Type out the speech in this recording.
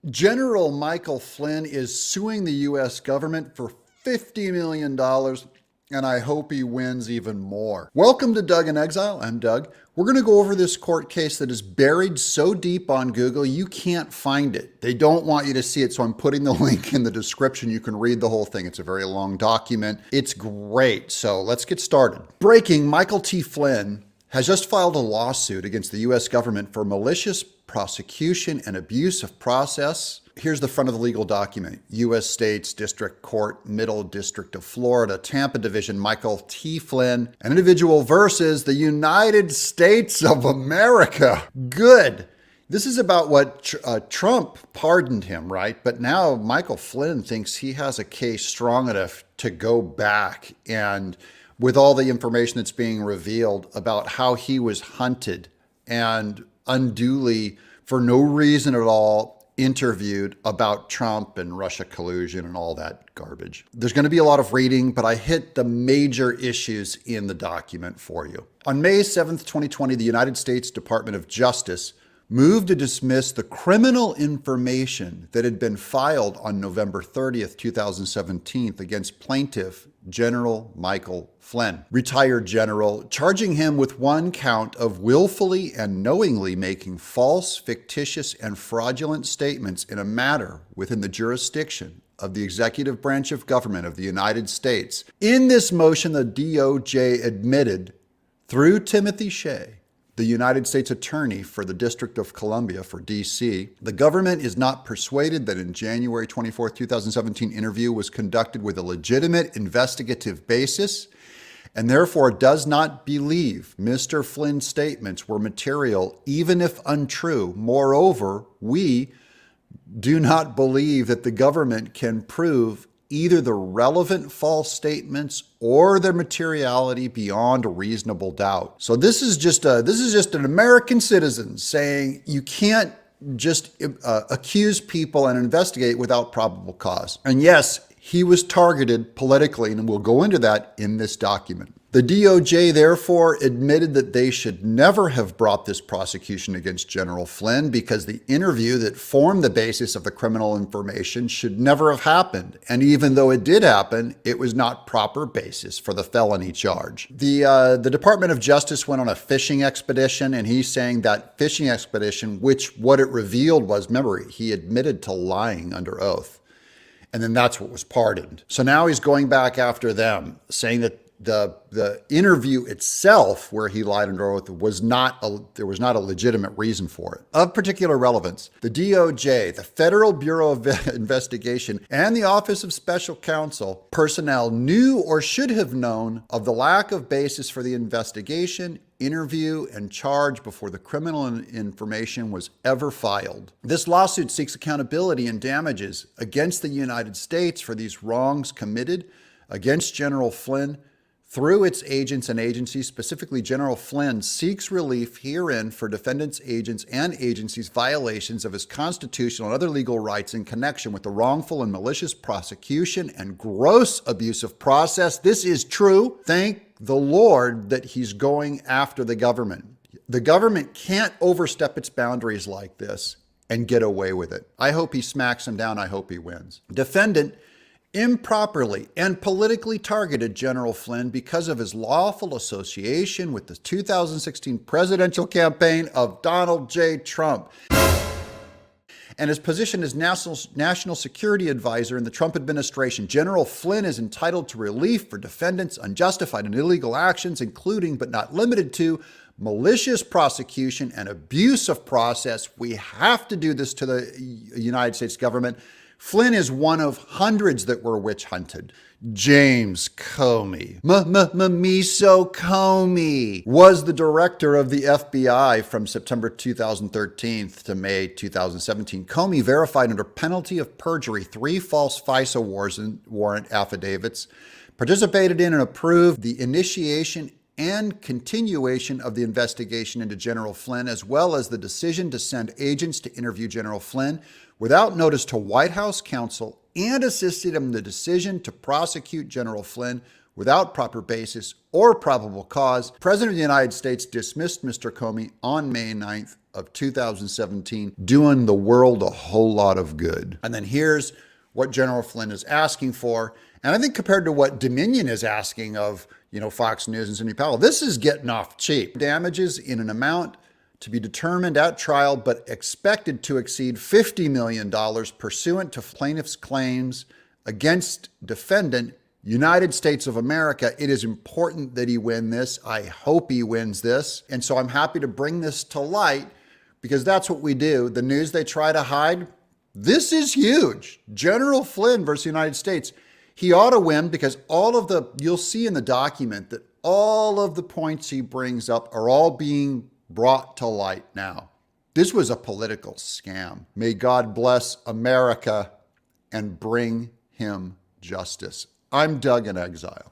General Michael Flynn is suing the U.S. government for $50 million, and I hope he wins even more. Welcome to Doug in Exile. I'm Doug. We're going to go over this court case that is buried so deep on Google you can't find it. They don't want you to see it, so I'm putting the link in the description. You can read the whole thing. It's a very long document. It's great. So let's get started. Breaking: Michael T. Flynn has just filed a lawsuit against the U.S. government for malicious prosecution and abuse of process. Here's the front of the legal document. U.S. States District Court, Middle District of Florida, Tampa Division, Michael T. Flynn, an individual versus the United States of America. Good. This is about what Trump pardoned him, right? But now Michael Flynn thinks he has a case strong enough to go back and with all the information that's being revealed about how he was hunted and unduly, for no reason at all, interviewed about Trump and Russia collusion and all that garbage. There's going to be a lot of reading, but I hit the major issues in the document for you. On May 7th, 2020, the United States Department of Justice moved to dismiss the criminal information that had been filed on November 30th, 2017 against plaintiff General Michael Flynn, retired general, charging him with one count of willfully and knowingly making false, fictitious, and fraudulent statements in a matter within the jurisdiction of the executive branch of government of the United States. In this motion, the DOJ admitted through Timothy Shea, the United States Attorney for the District of Columbia for D.C., the government is not persuaded that in January 24, 2017 interview was conducted with a legitimate investigative basis and therefore does not believe Mr. Flynn's statements were material, even if untrue. Moreover, we do not believe that the government can prove either the relevant false statements or their materiality beyond a reasonable doubt. So this is just an American citizen saying you can't just accuse people and investigate without probable cause. And yes, he was targeted politically, and we'll go into that in this document. The DOJ therefore admitted that they should never have brought this prosecution against General Flynn because the interview that formed the basis of the criminal information should never have happened. And even though it did happen, it was not proper basis for the felony charge. The Department of Justice went on a fishing expedition, and he's saying that fishing expedition, which what it revealed was, remember, he admitted to lying under oath. And then that's what was pardoned. So now he's going back after them, saying that the interview itself, where he lied under oath, there was not a legitimate reason for it. Of particular relevance, the DOJ, the Federal Bureau of Investigation, and the Office of Special Counsel personnel knew or should have known of the lack of basis for the investigation, interview, and charge before the criminal information was ever filed. This lawsuit seeks accountability and damages against the United States for these wrongs committed against General Flynn through its agents and agencies. Specifically, General Flynn seeks relief herein for defendants, agents, and agencies' violations of his constitutional and other legal rights in connection with the wrongful and malicious prosecution and gross abuse of process. This is true. Thank the Lord that he's going after the government. The government can't overstep its boundaries like this and get away with it. I hope he smacks him down. I hope he wins. Defendant improperly and politically targeted General Flynn because of his lawful association with the 2016 presidential campaign of Donald J. Trump and his position as national security advisor in the Trump administration. General Flynn is entitled to relief for defendants' unjustified and illegal actions, including but not limited to malicious prosecution and abuse of process. We have to do this to the United States government. Flynn is one of hundreds that were witch hunted. James Comey, Miso Comey, was the director of the FBI from September 2013 to May 2017. Comey verified under penalty of perjury 3 false FISA warrant affidavits, participated in and approved the initiation and continuation of the investigation into General Flynn, as well as the decision to send agents to interview General Flynn without notice to White House counsel, and assisted in the decision to prosecute General Flynn without proper basis or probable cause. The President of the United States dismissed Mr. Comey on May 9th of 2017, doing the world a whole lot of good. And then here's what General Flynn is asking for. And I think compared to what Dominion is asking of, Fox News and Sidney Powell, this is getting off cheap. Damages in an amount to be determined at trial, but expected to exceed $50 million pursuant to plaintiff's claims against defendant United States of America. It is important that he win this. I hope he wins this. And so I'm happy to bring this to light because that's what we do. The news they try to hide, this is huge. General Flynn versus the United States. He ought to win because you'll see in the document that all of the points he brings up are all being brought to light now. This was a political scam. May God bless America and bring him justice. I'm Doug in Exile.